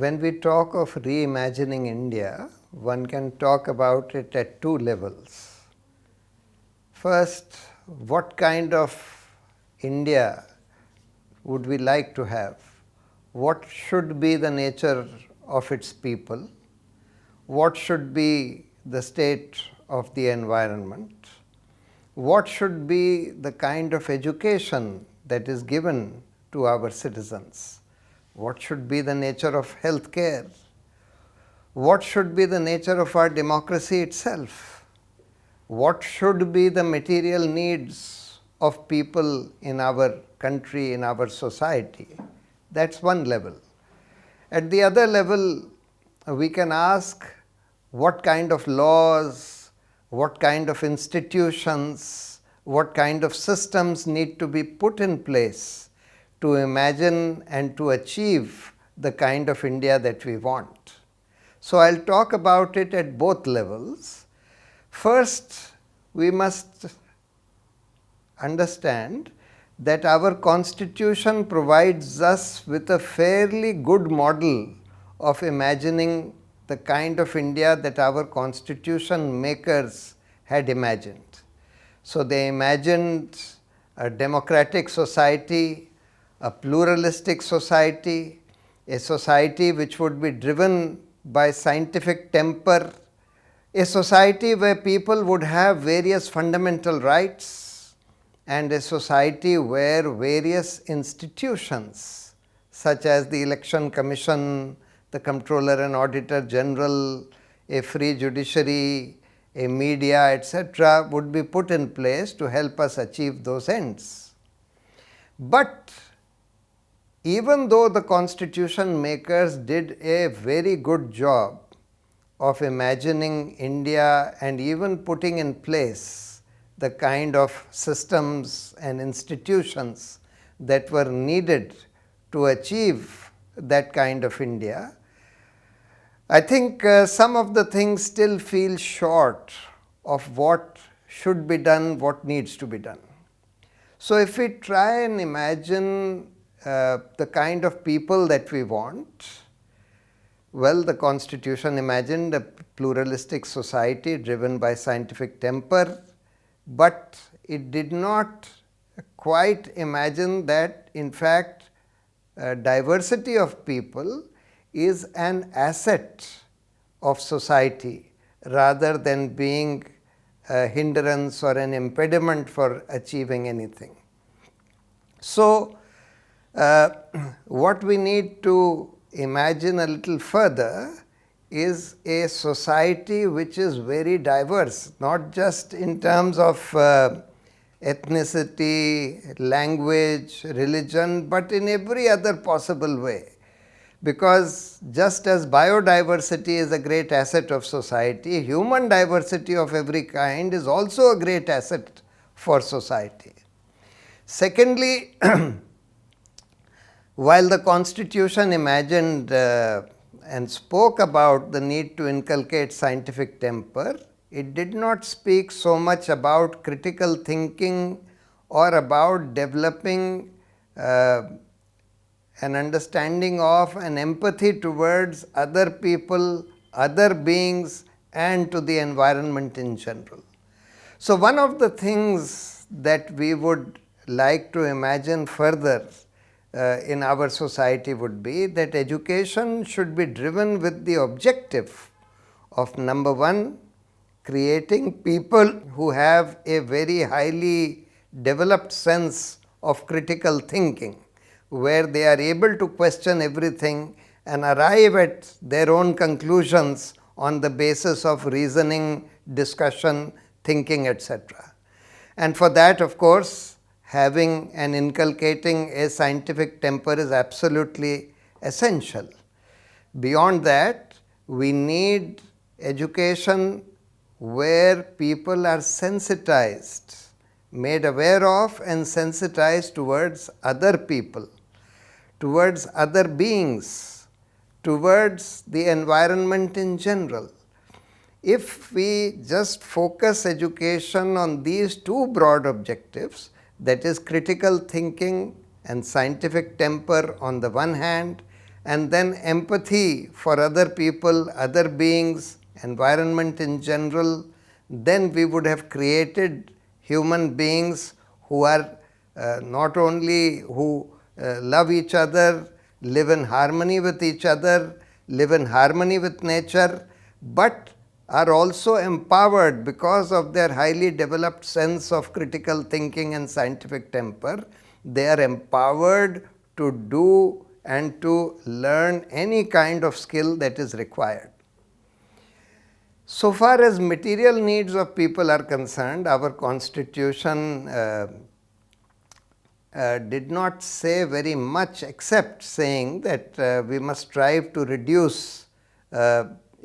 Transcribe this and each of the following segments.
When we talk of reimagining India, one can talk about it at two levels. First, what kind of India would we like to have? What should be the nature of its people? What should be the state of the environment? What should be the kind of education that is given to our citizens? What should be the nature of health care? What should be the nature of our democracy itself? What should be the material needs of people in our country, in our society? That's one level. At the other level, we can ask what kind of laws, what kind of institutions, what kind of systems need to be put in place to imagine and to achieve the kind of India that we want. So I'll talk about it at both levels. First, we must understand that our Constitution provides us with a fairly good model of imagining the kind of India that our Constitution makers had imagined. So they imagined a democratic society, a pluralistic society, a society which would be driven by scientific temper, a society where people would have various fundamental rights, and a society where various institutions such as the Election Commission, the Comptroller and Auditor General, a free judiciary, a media, etc. would be put in place to help us achieve those ends. But even though the Constitution makers did a very good job of imagining India and even putting in place the kind of systems and institutions that were needed to achieve that kind of India, I think some of the things still feel short of what should be done, what needs to be done. So if we try and imagine the kind of people that we want, well, the Constitution imagined a pluralistic society driven by scientific temper, but it did not quite imagine that, in fact, diversity of people is an asset of society rather than being a hindrance or an impediment for achieving anything. So, what we need to imagine a little further is a society which is very diverse, not just in terms of ethnicity, language, religion, but in every other possible way. Because just as biodiversity is a great asset of society, human diversity of every kind is also a great asset for society. Secondly, while the Constitution imagined and spoke about the need to inculcate scientific temper, it did not speak so much about critical thinking or about developing an understanding of and empathy towards other people, other beings, and to the environment in general. So one of the things that we would like to imagine further in our society would be that education should be driven with the objective of, number one, creating people who have a very highly developed sense of critical thinking, where they are able to question everything and arrive at their own conclusions on the basis of reasoning, discussion, thinking, etc. And for that, of course, having and inculcating a scientific temper is absolutely essential. Beyond that, we need education where people are sensitized, made aware of and sensitized towards other people, towards other beings, towards the environment in general. If we just focus education on these two broad objectives, that is critical thinking and scientific temper on the one hand, and then empathy for other people, other beings, environment in general, then we would have created human beings who are not only who love each other, live in harmony with each other, live in harmony with nature, but are also empowered because of their highly developed sense of critical thinking and scientific temper. They are empowered to do and to learn any kind of skill that is required. So far as material needs of people are concerned, our constitution did not say very much, except saying that we must strive to reduce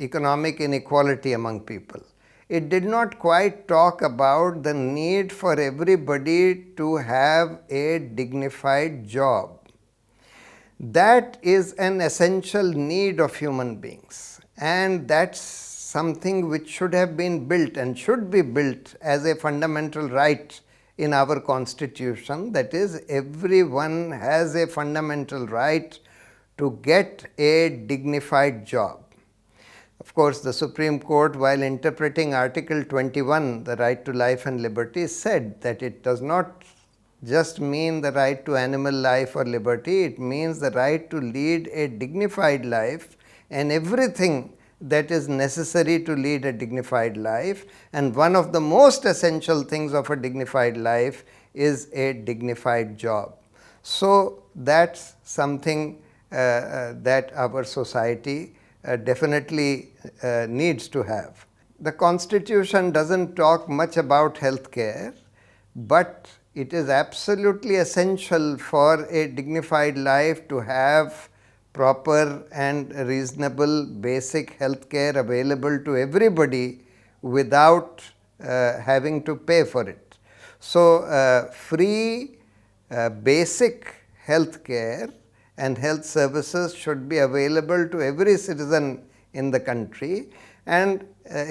economic inequality among people. It did not quite talk about the need for everybody to have a dignified job. That is an essential need of human beings, and that's something which should have been built and should be built as a fundamental right in our constitution. That is, everyone has a fundamental right to get a dignified job. Of course, the Supreme Court, while interpreting Article 21, the right to life and liberty, said that it does not just mean the right to animal life or liberty, it means the right to lead a dignified life and everything that is necessary to lead a dignified life. And one of the most essential things of a dignified life is a dignified job. So that's something that our society definitely needs to have. The Constitution doesn't talk much about healthcare, but it is absolutely essential for a dignified life to have proper and reasonable basic health care available to everybody without having to pay for it. So, free basic health care and health services should be available to every citizen in the country. And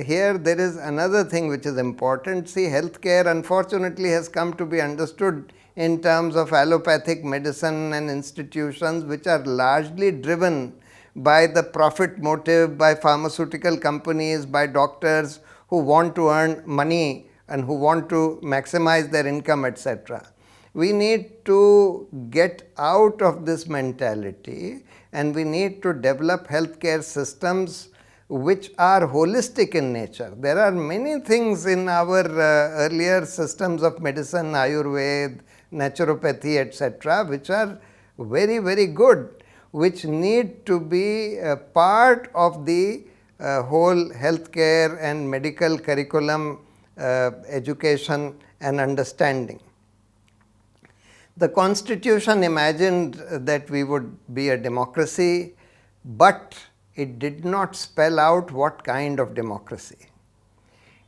here there is another thing which is important. See, health care unfortunately has come to be understood in terms of allopathic medicine and institutions which are largely driven by the profit motive, by pharmaceutical companies, by doctors who want to earn money and who want to maximize their income, etc. We need to get out of this mentality, and we need to develop healthcare systems which are holistic in nature. There are many things in our earlier systems of medicine, Ayurveda, naturopathy, etc., which are very, very good, which need to be a part of the whole healthcare and medical curriculum, education and understanding. The Constitution imagined that we would be a democracy, but it did not spell out what kind of democracy.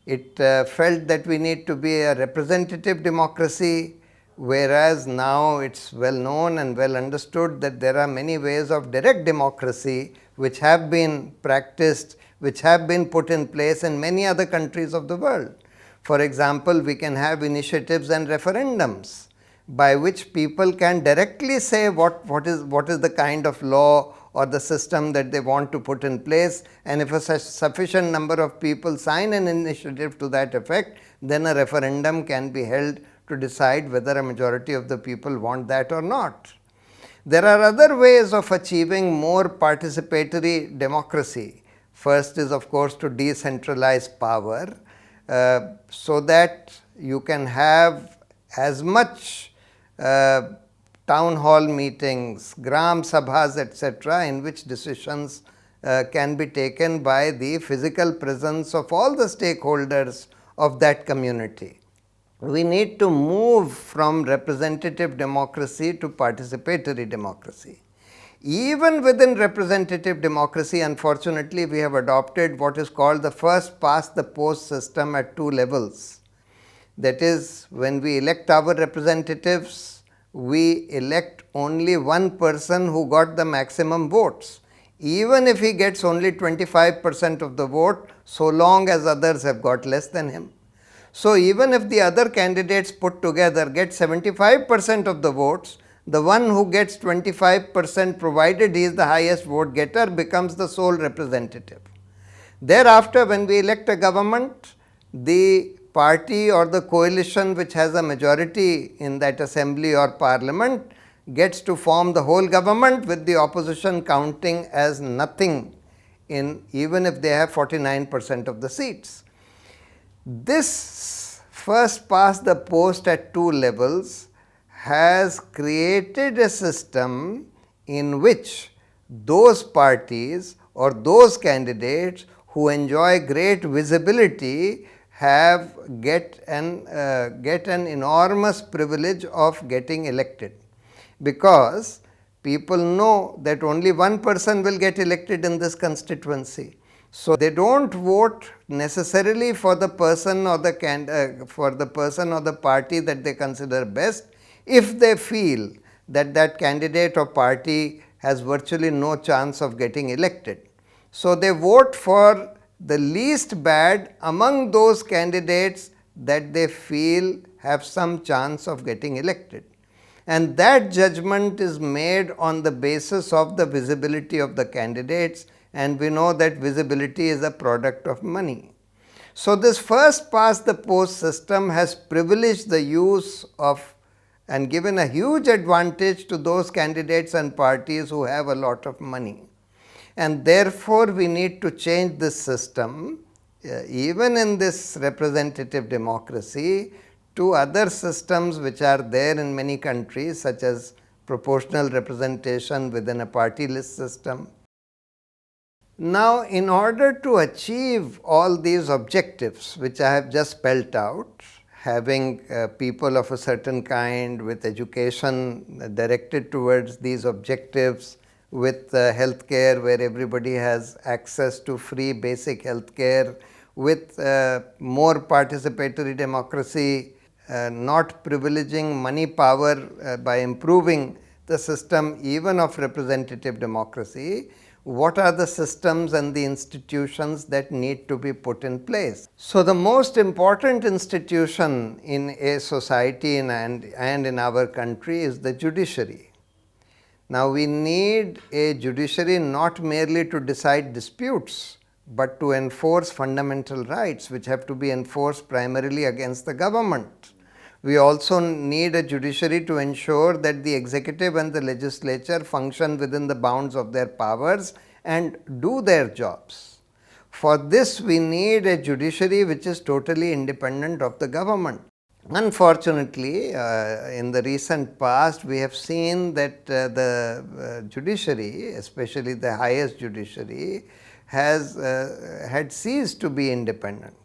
It felt that we need to be a representative democracy, whereas now it's well known and well understood that there are many ways of direct democracy which have been practiced, which have been put in place in many other countries of the world. For example, we can have initiatives and referendums by which people can directly say what is the kind of law or the system that they want to put in place, and if a sufficient number of people sign an initiative to that effect, then a referendum can be held to decide whether a majority of the people want that or not. There are other ways of achieving more participatory democracy. First is, of course, to decentralize power so that you can have as much town hall meetings, gram sabhas, etc., in which decisions can be taken by the physical presence of all the stakeholders of that community. We need to move from representative democracy to participatory democracy. Even within representative democracy, unfortunately, we have adopted what is called the first past the post system at two levels. That is, when we elect our representatives, we elect only one person who got the maximum votes. Even if he gets only 25% of the vote, so long as others have got less than him. So even if the other candidates put together get 75% of the votes, The one who gets 25%, provided he is the highest vote getter, becomes the sole representative. Thereafter, when we elect a government, the party or the coalition which has a majority in that assembly or parliament gets to form the whole government, with the opposition counting as nothing in, even if they have 49% of the seats. This first past the post at two levels has created a system in which those parties or those candidates who enjoy great visibility get an enormous privilege of getting elected, because people know that only one person will get elected in this constituency. So they don't vote necessarily for the person or the party that they consider best, if they feel that that candidate or party has virtually no chance of getting elected. So they vote for the least bad among those candidates that they feel have some chance of getting elected. And that judgment is made on the basis of the visibility of the candidates, and we know that visibility is a product of money. So this first past the post system has privileged the use of and given a huge advantage to those candidates and parties who have a lot of money. And therefore, we need to change this system, even in this representative democracy, to other systems which are there in many countries, such as proportional representation within a party list system. Now, in order to achieve all these objectives which I have just spelled out, having people of a certain kind with education directed towards these objectives, with healthcare where everybody has access to free basic healthcare, with more participatory democracy, not privileging money power by improving the system even of representative democracy, what are the systems and the institutions that need to be put in place? So the most important institution in a society and in our country is the judiciary. Now we need a judiciary not merely to decide disputes, but to enforce fundamental rights which have to be enforced primarily against the government. We also need a judiciary to ensure that the executive and the legislature function within the bounds of their powers and do their jobs. For this, we need a judiciary which is totally independent of the government. Unfortunately, in the recent past, we have seen that the judiciary, especially the highest judiciary, had ceased to be independent,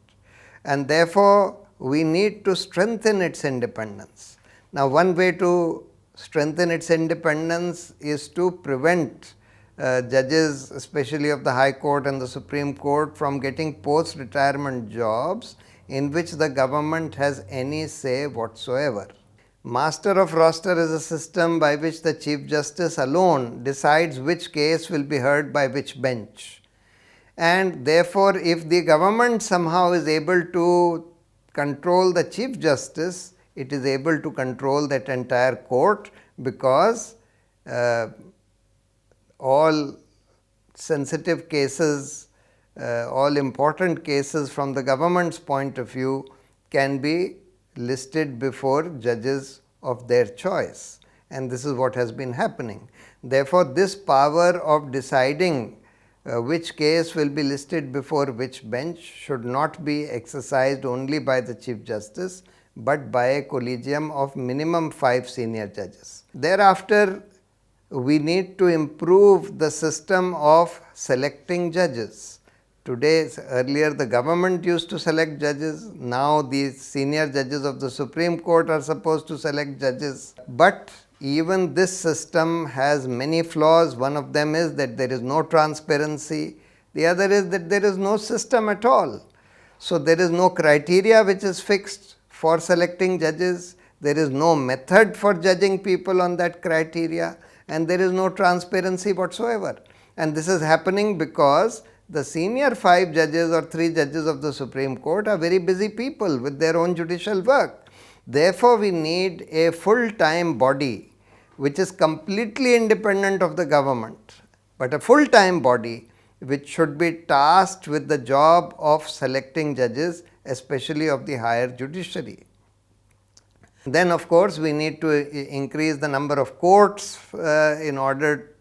and therefore we need to strengthen its independence. Now, one way to strengthen its independence is to prevent judges, especially of the High Court and the Supreme Court, from getting post-retirement jobs in which the government has any say whatsoever. Master of roster is a system by which the Chief Justice alone decides which case will be heard by which bench. And therefore, if the government somehow is able to control the Chief Justice, it is able to control that entire court, because all sensitive cases, all important cases from the government's point of view can be listed before judges of their choice, and this is what has been happening. Therefore, this power of deciding which case will be listed before which bench should not be exercised only by the Chief Justice, but by a collegium of minimum 5 senior judges. Thereafter, we need to improve the system of selecting judges. Earlier the government used to select judges, now the senior judges of the Supreme Court are supposed to select judges. But even this system has many flaws. One of them is that there is no transparency. The other is that there is no system at all. So there is no criteria which is fixed for selecting judges. There is no method for judging people on that criteria, and there is no transparency whatsoever. And this is happening because the senior 5 judges or 3 judges of the Supreme Court are very busy people with their own judicial work. Therefore, we need a full-time body which is completely independent of the government, but a full-time body which should be tasked with the job of selecting judges, especially of the higher judiciary. Then of course, we need to increase the number of courts in order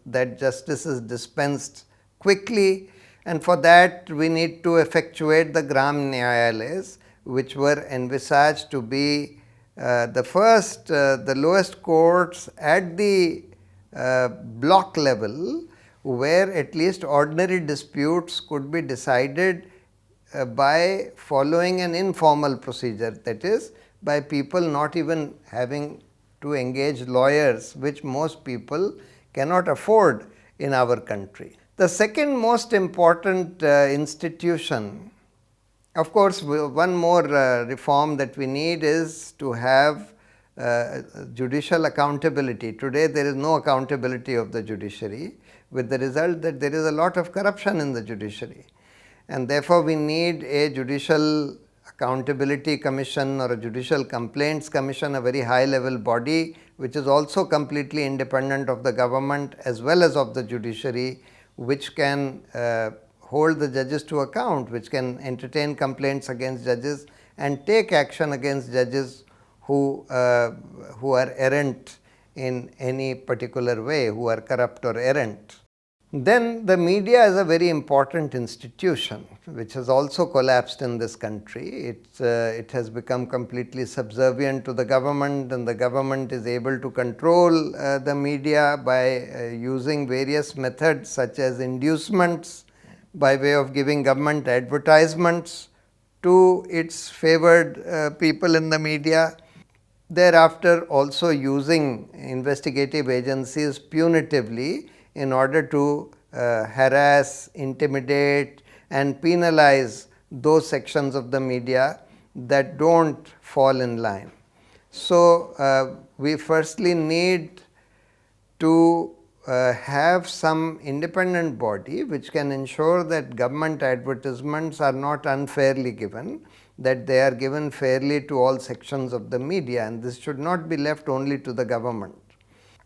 that justice is dispensed quickly, and for that we need to effectuate the Gram Nyayalayas, which were envisaged to be the lowest courts at the block level, where at least ordinary disputes could be decided by following an informal procedure, that is, by people not even having to engage lawyers, which most people cannot afford in our country. The second most important institution, of course, one more reform that we need is to have judicial accountability. Today there is no accountability of the judiciary, with the result that there is a lot of corruption in the judiciary, and therefore we need a judicial accountability commission or a judicial complaints commission, a very high level body which is also completely independent of the government as well as of the judiciary, which can hold the judges to account, which can entertain complaints against judges and take action against judges who are errant in any particular way, who are corrupt or errant. Then the media is a very important institution which has also collapsed in this country. It has become completely subservient to the government, and the government is able to control the media by using various methods such as inducements, by way of giving government advertisements to its favored people in the media. Thereafter also using investigative agencies punitively in order to harass, intimidate and penalize those sections of the media that don't fall in line. So, we firstly need to have some independent body which can ensure that government advertisements are not unfairly given, that they are given fairly to all sections of the media, and this should not be left only to the government.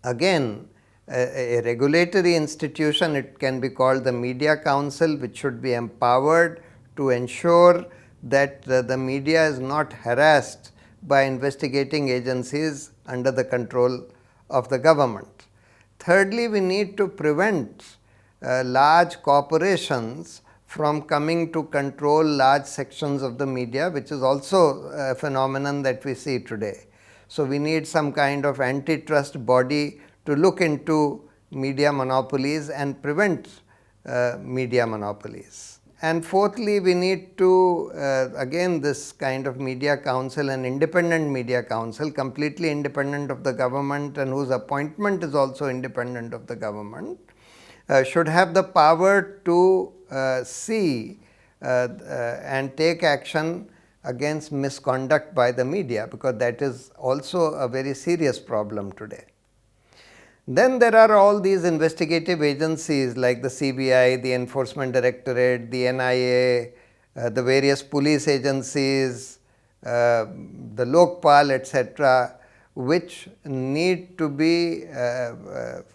Again, a regulatory institution, it can be called the Media Council, which should be empowered to ensure that the media is not harassed by investigating agencies under the control of the government. Thirdly, we need to prevent large corporations from coming to control large sections of the media, which is also a phenomenon that we see today. So, we need some kind of antitrust body to look into media monopolies and prevent media monopolies. And fourthly, we need to again this kind of media council, an independent media council, completely independent of the government and whose appointment is also independent of the government, should have the power to see and take action against misconduct by the media, because that is also a very serious problem today. Then there are all these investigative agencies like the CBI, the Enforcement Directorate, the NIA, the various police agencies, the Lokpal, etc., which need to be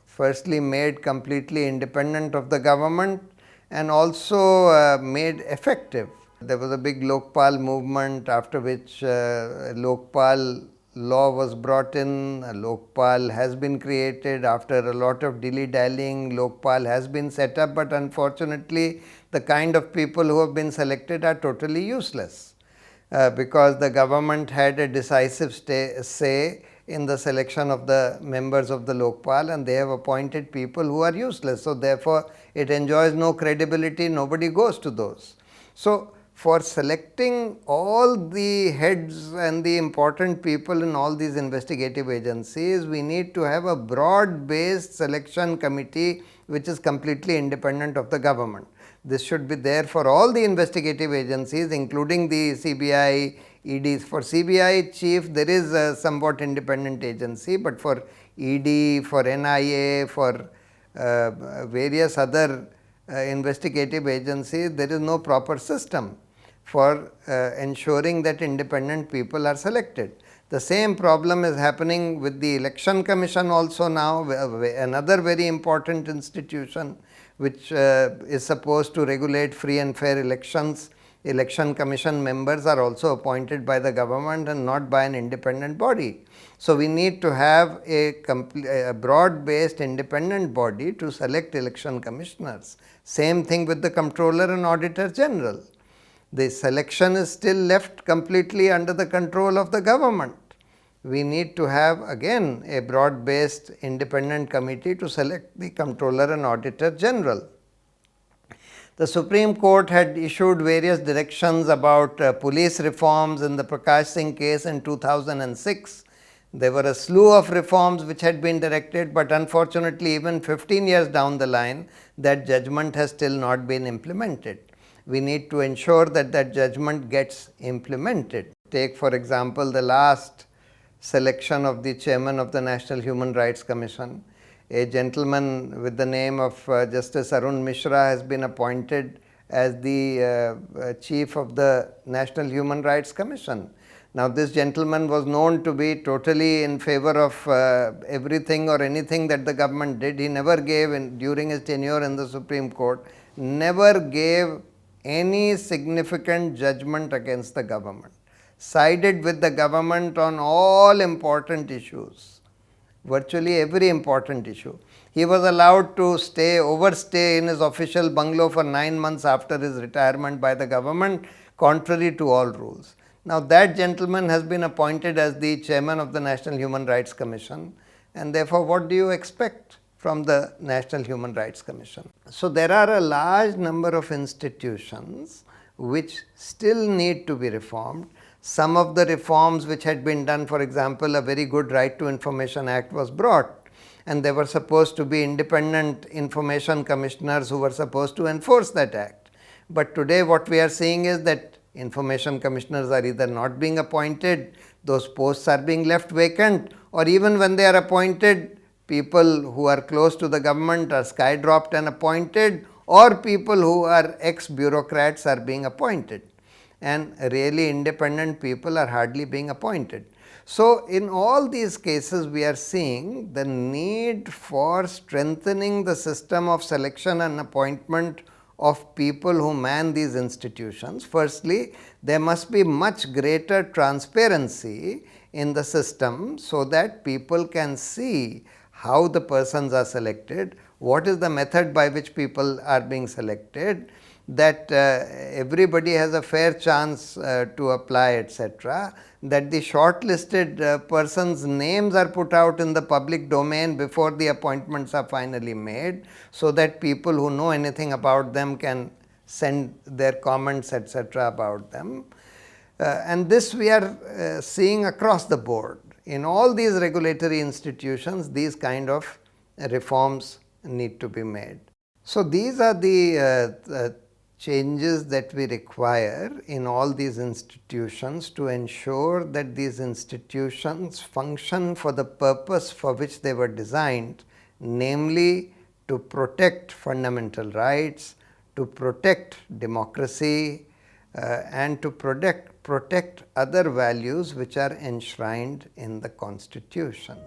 firstly made completely independent of the government and also made effective. There was a big Lokpal movement, after which Lokpal law was brought in. Lokpal has been created after a lot of dilly-dallying. Lokpal has been set up, but unfortunately the kind of people who have been selected are totally useless because the government had a decisive say in the selection of the members of the Lokpal, and they have appointed people who are useless. So therefore it enjoys no credibility, nobody goes to those. So for selecting all the heads and the important people in all these investigative agencies, we need to have a broad-based selection committee which is completely independent of the government. This should be there for all the investigative agencies, including the CBI, ED. For CBI chief, there is a somewhat independent agency, but for ED, for NIA, for various other investigative agencies, there is no proper system for ensuring that independent people are selected. The same problem is happening with the Election Commission also now, another very important institution which is supposed to regulate free and fair elections. Election Commission members are also appointed by the government and not by an independent body. So, we need to have a broad-based independent body to select election commissioners. Same thing with the Comptroller and Auditor General. The selection is still left completely under the control of the government. We need to have again a broad-based independent committee to select the Comptroller and Auditor General. The Supreme Court had issued various directions about police reforms in the Prakash Singh case in 2006. There were a slew of reforms which had been directed, but unfortunately even 15 years down the line, that judgment has still not been implemented. We need to ensure that that judgment gets implemented. Take for example the last selection of the chairman of the National Human Rights Commission. A gentleman with the name of Justice Arun Mishra has been appointed as the chief of the National Human Rights Commission. Now, this gentleman was known to be totally in favor of everything or anything that the government did. He never gave, during his tenure in the Supreme Court, never gave any significant judgment against the government, sided with the government on all important issues, virtually every important issue. He was allowed to overstay in his official bungalow for 9 months after his retirement by the government, contrary to all rules. Now, that gentleman has been appointed as the chairman of the National Human Rights Commission, and therefore, what do you expect from the National Human Rights Commission? So, there are a large number of institutions which still need to be reformed. Some of the reforms which had been done, for example, a very good Right to Information Act was brought, and there were supposed to be independent information commissioners who were supposed to enforce that act. But today what we are seeing is that information commissioners are either not being appointed, those posts are being left vacant, or even when they are appointed, people who are close to the government are skydropped and appointed, or people who are ex-bureaucrats are being appointed, and really independent people are hardly being appointed. So, in all these cases, we are seeing the need for strengthening the system of selection and appointment of people who man these institutions. Firstly, there must be much greater transparency in the system so that people can see how the persons are selected, what is the method by which people are being selected, that everybody has a fair chance to apply, etc., that the shortlisted persons' names are put out in the public domain before the appointments are finally made, so that people who know anything about them can send their comments, etc., about them. And this we are seeing across the board. In all these regulatory institutions, these kind of reforms need to be made. So, these are the changes that we require in all these institutions to ensure that these institutions function for the purpose for which they were designed, namely to protect fundamental rights, to protect democracy, and to protect other values which are enshrined in the Constitution.